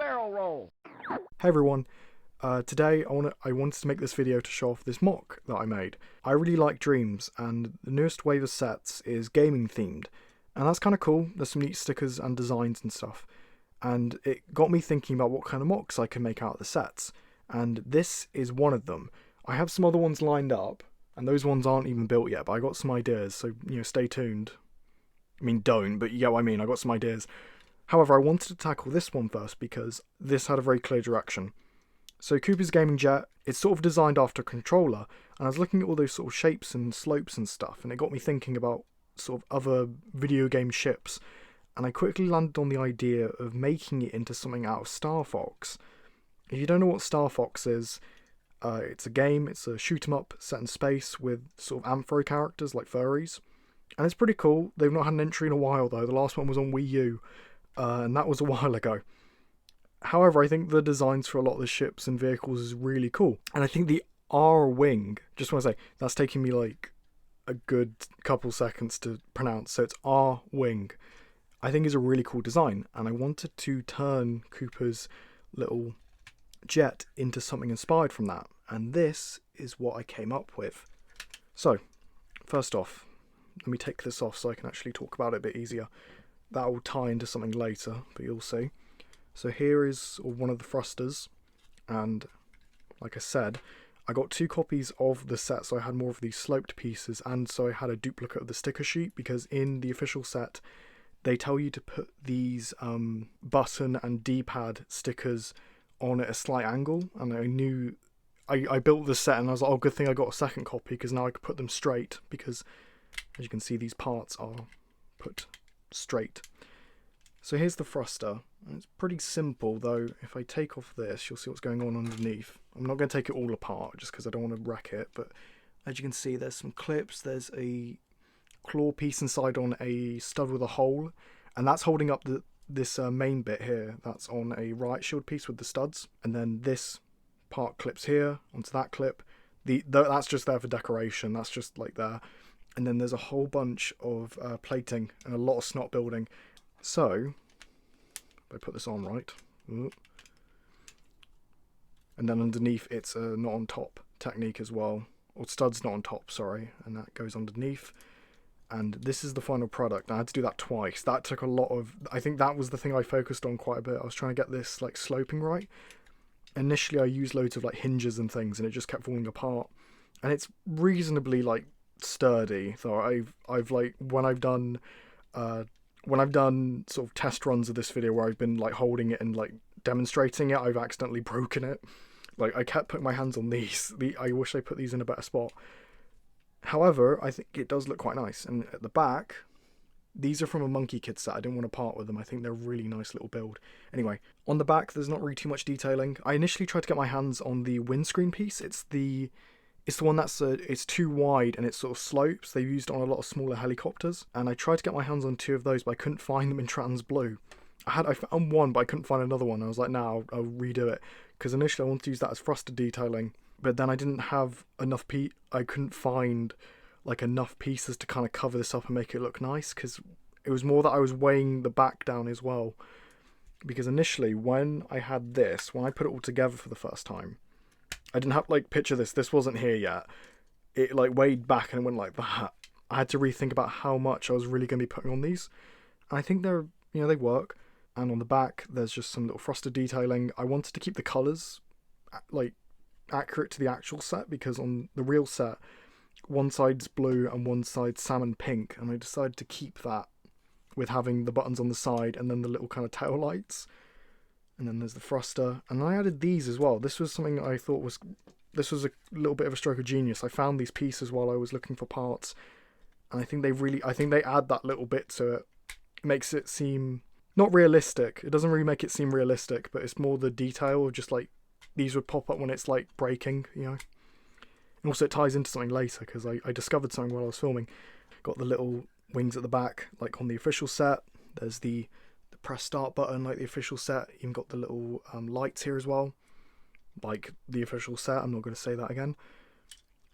barrel roll. Hey everyone, today I wanted to make this video to show off this mock that I made. I really like Dreamzzz, and the newest wave of sets is gaming themed, and that's kind of cool. There's some neat stickers and designs and stuff, and it got me thinking about what kind of mocks I can make out of the sets, and this is one of them. I have some other ones lined up, and those ones aren't even built yet, but I got some ideas, so stay tuned. I mean, don't, but you get what I mean. I got some ideas. However, I wanted to tackle this one first because this had a very clear direction. So Cooper's Gaming Jet, it's sort of designed after a controller, and I was looking at all those sort of shapes and slopes and stuff, and it got me thinking about sort of other video game ships, and I quickly landed on the idea of making it into something out of StarFox. If you don't know what StarFox is, it's a game, it's a shoot 'em up set in space with sort of anthro characters like furries, and it's pretty cool. They've not had an entry in a while though. The last one was on Wii U. And that was a while ago. However, I think the designs for a lot of the ships and vehicles is really cool. And I think the Arwing, just want to say, that's taking me like a good couple seconds to pronounce, so it's Arwing, I think is a really cool design. And I wanted to turn Cooper's little jet into something inspired from that. And this is what I came up with. So, first off, let me take this off so I can actually talk about it a bit easier. That will tie into something later, but you'll see. So here is one of the thrusters, and like I said, I got 2 copies of the set, so I had more of these sloped pieces, and so I had a duplicate of the sticker sheet, because in the official set, they tell you to put these button and D-pad stickers on at a slight angle, and I knew, I built the set, and I was like, oh, good thing I got a second copy, because now I could put them straight, because as you can see, these parts are put straight. So here's the thruster, and it's pretty simple, though if I take off this you'll see what's going on underneath. I'm not going to take it all apart just because I don't want to wreck it, but as you can see there's some clips, there's a claw piece inside on a stud with a hole, and that's holding up this main bit here that's on a riot shield piece with the studs, and then this part clips here onto that clip. That's just there for decoration, that's just like there. And then there's a whole bunch of plating and a lot of snot building. So, if I put this on right, and then underneath it's a not on top technique as well, or studs not on top, sorry, and that goes underneath. And this is the final product. I had to do that twice. That took a lot of, I think that was the thing I focused on quite a bit. I was trying to get this like sloping right. Initially I used loads of like hinges and things, and it just kept falling apart. And it's reasonably like sturdy, though. I've like when I've done sort of test runs of this video where I've been like holding it and like demonstrating it, I've accidentally broken it. Like I kept putting my hands on these. I wish I put these in a better spot. However, I think it does look quite nice. And at the back, these are from a Monkey Kid set. I didn't want to part with them. I think they're a really nice little build. Anyway, on the back there's not really too much detailing. I initially tried to get my hands on the windscreen piece. It's the one that's it's too wide and it sort of slopes. They've used it on a lot of smaller helicopters, and I tried to get my hands on 2 of those, but I couldn't find them in Trans Blue. I found one, but I couldn't find another one. I was like, no, I'll redo it, because initially I wanted to use that as thruster detailing, but then I didn't have enough I couldn't find like enough pieces to kind of cover this up and make it look nice, because it was more that I was weighing the back down as well. Because initially when I put it all together for the first time, I didn't have, like, picture this wasn't here yet. It, like, weighed back and went like that. I had to rethink about how much I was really going to be putting on these. And I think they're, they work. And on the back, there's just some little thruster detailing. I wanted to keep the colours, like, accurate to the actual set, because on the real set, one side's blue and one side's salmon pink. And I decided to keep that with having the buttons on the side and then the little kind of tail lights. And then there's the thruster, and I added these as well. This was something I thought was a little bit of a stroke of genius. I found these pieces while I was looking for parts, and I think they add that little bit to it. It makes it seem not realistic. It doesn't really make it seem realistic, but it's more the detail of just like these would pop up when it's like breaking, And also it ties into something later, because I discovered something while I was filming. Got the little wings at the back, like on the official set. There's the press start button like the official set. Even got the little lights here as well, like the official set. I'm not going to say that again.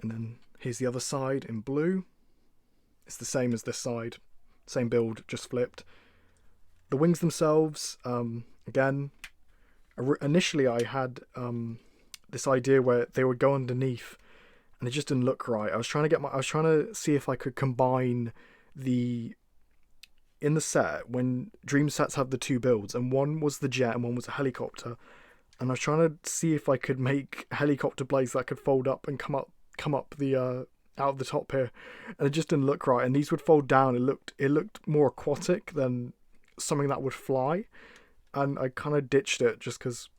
And then here's the other side in blue. It's the same as this side, same build, just flipped. The wings themselves, again, Initially I had this idea where they would go underneath, and it just didn't look right. I was trying to see if I could combine in the set, when Dream sets have the two builds, and one was the jet and one was a helicopter, and I was trying to see if I could make helicopter blades that could fold up and come up the out of the top here, and it just didn't look right. And these would fold down. It looked more aquatic than something that would fly, and I kind of ditched it just because,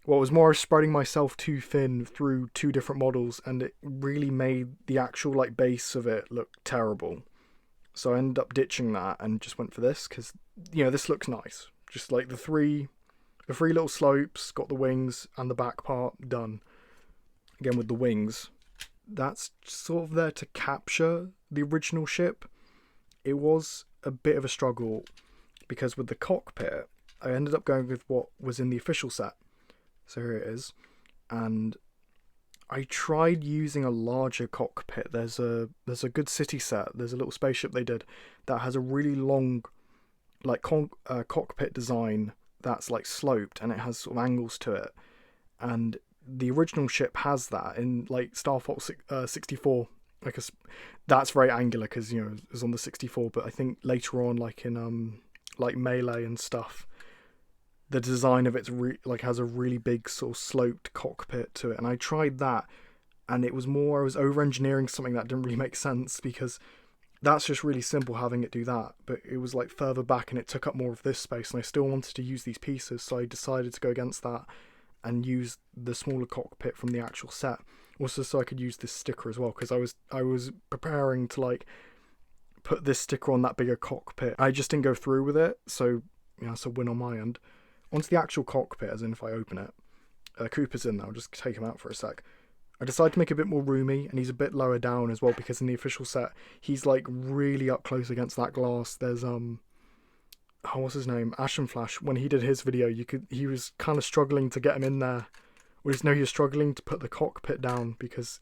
well, it was more spreading myself too thin through two different models, and it really made the actual like base of it look terrible. So I ended up ditching that and just went for this because, you know, this looks nice. Just like the three little slopes, got the wings and the back part done. Again with the wings, that's sort of there to capture the original ship. It was a bit of a struggle because with the cockpit, I ended up going with what was in the official set. So here it is. And I tried using a larger cockpit. There's a good city set. There's a little spaceship they did that has a really long, like cockpit design that's like sloped, and it has sort of angles to it. And the original ship has that in like StarFox 64. That's very angular because, you know, it was on the 64. But I think later on, like in like Melee and stuff, the design of it's has a really big sort of sloped cockpit to it. And I tried that, and I was over engineering something that didn't really make sense, because that's just really simple having it do that, but it was like further back and it took up more of this space, and I still wanted to use these pieces, so I decided to go against that and use the smaller cockpit from the actual set, also so I could use this sticker as well, because I was preparing to like put this sticker on that bigger cockpit. I just didn't go through with it, so you know, it's a win on my end. Onto the actual cockpit, as in if I open it, Cooper's in there. I'll just take him out for a sec. I decided to make it a bit more roomy, and he's a bit lower down as well, because in the official set, he's like really up close against that glass. There's what's his name? Ashen Flash. When he did his video, he was kind of struggling to get him in there. Or he was struggling to put the cockpit down because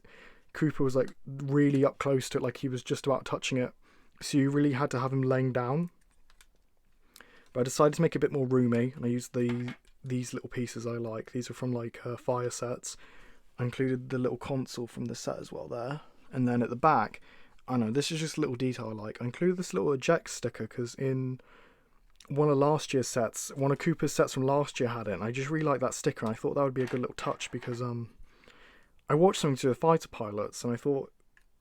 Cooper was like really up close to it, like he was just about touching it. So you really had to have him laying down. But I decided to make it a bit more roomy, and I used these little pieces I like. These are from like fire sets. I included the little console from the set as well there. And then at the back, I know this is just a little detail I like. I included this little eject sticker because in one of last year's sets, one of Cooper's sets from last year had it, and I just really like that sticker, and I thought that would be a good little touch because I watched something to do with fighter pilots, and I thought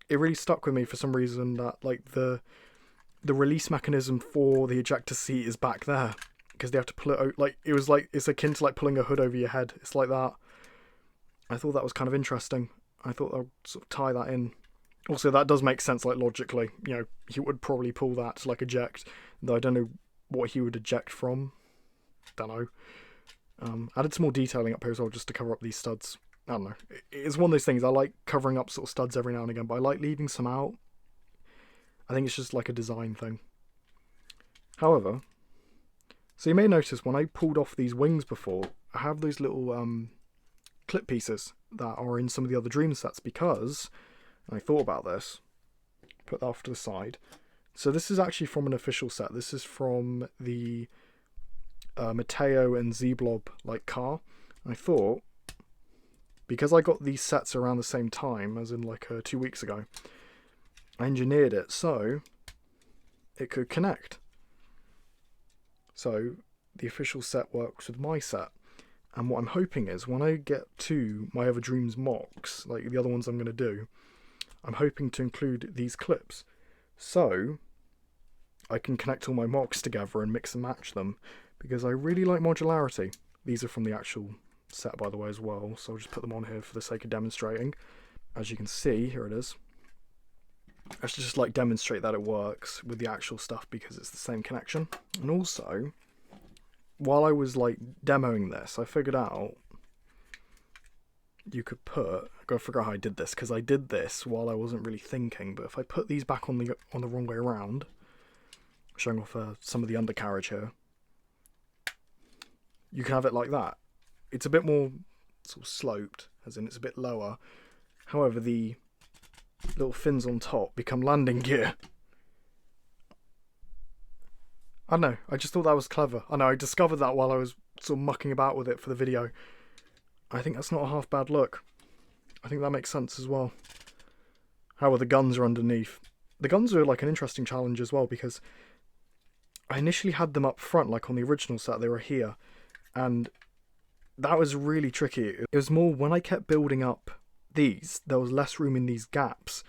it really stuck with me for some reason that like the release mechanism for the ejector seat is back there, because they have to pull it out, like it's akin to like pulling a hood over your head. It's like that. I thought that was kind of interesting. I thought I would sort of tie that in. Also, that does make sense, like logically. You know, he would probably pull that to like eject, though I don't know what he would eject from. Don't know. Added some more detailing up here as well, just to cover up these studs. I don't know. It's one of those things. I like covering up sort of studs every now and again, but I like leaving some out. I think it's just like a design thing. However, so you may notice when I pulled off these wings before, I have those little clip pieces that are in some of the other Dream sets, because I thought about this, put that off to the side. So this is actually from an official set. This is from the Mateo and Z-Blob like car. I thought, because I got these sets around the same time, as in like 2 weeks ago, I engineered it so it could connect. So the official set works with my set. And what I'm hoping is when I get to my other Dreamzzz Mocs, like the other ones I'm going to do, I'm hoping to include these clips. So I can connect all my Mocs together and mix and match them, because I really like modularity. These are from the actual set, by the way, as well. So I'll just put them on here for the sake of demonstrating. As you can see, here it is. I should just like demonstrate that it works with the actual stuff because it's the same connection. And also, while I was like demoing this, I figured out you could put, I gotta figure out how I did this, because I did this while I wasn't really thinking, but if I put these back on the wrong way around, showing off some of the undercarriage here, you can have it like that. It's a bit more sort of sloped, as in it's a bit lower. However, the little fins on top become landing gear. I don't know, I just thought that was clever. I know, I discovered that while I was sort of mucking about with it for the video. I think that's not a half bad look. I think that makes sense as well. However, the guns are underneath. The guns are like an interesting challenge as well, because I initially had them up front, like on the original set, they were here. And that was really tricky. It was more when I kept building up these, there was less room in these gaps.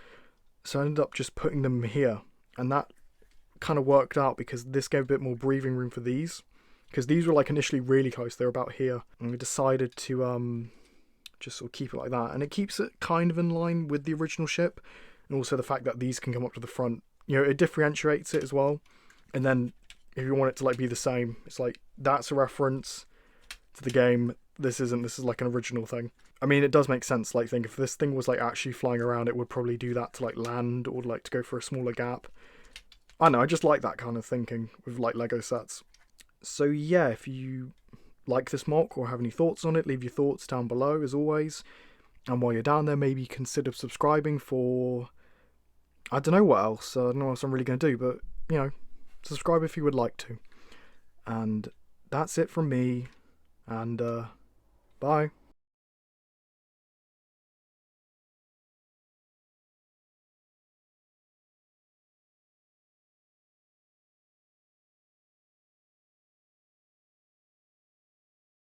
So I ended up just putting them here. And that kind of worked out because this gave a bit more breathing room for these. Because these were like initially really close, they were about here. And we decided to just sort of keep it like that. And it keeps it kind of in line with the original ship. And also the fact that these can come up to the front. You know, it differentiates it as well. And then if you want it to like be the same, it's like that's a reference to the game. This isn't. This is like an original thing. I mean, it does make sense. Like, think if this thing was like actually flying around, it would probably do that to like land or like to go for a smaller gap. I don't know, I just like that kind of thinking with like Lego sets. So yeah, if you like this mock or have any thoughts on it, leave your thoughts down below as always. And while you're down there, maybe consider subscribing for, I don't know what else. I don't know what else I'm really going to do, but you know, subscribe if you would like to. And that's it from me. And bye.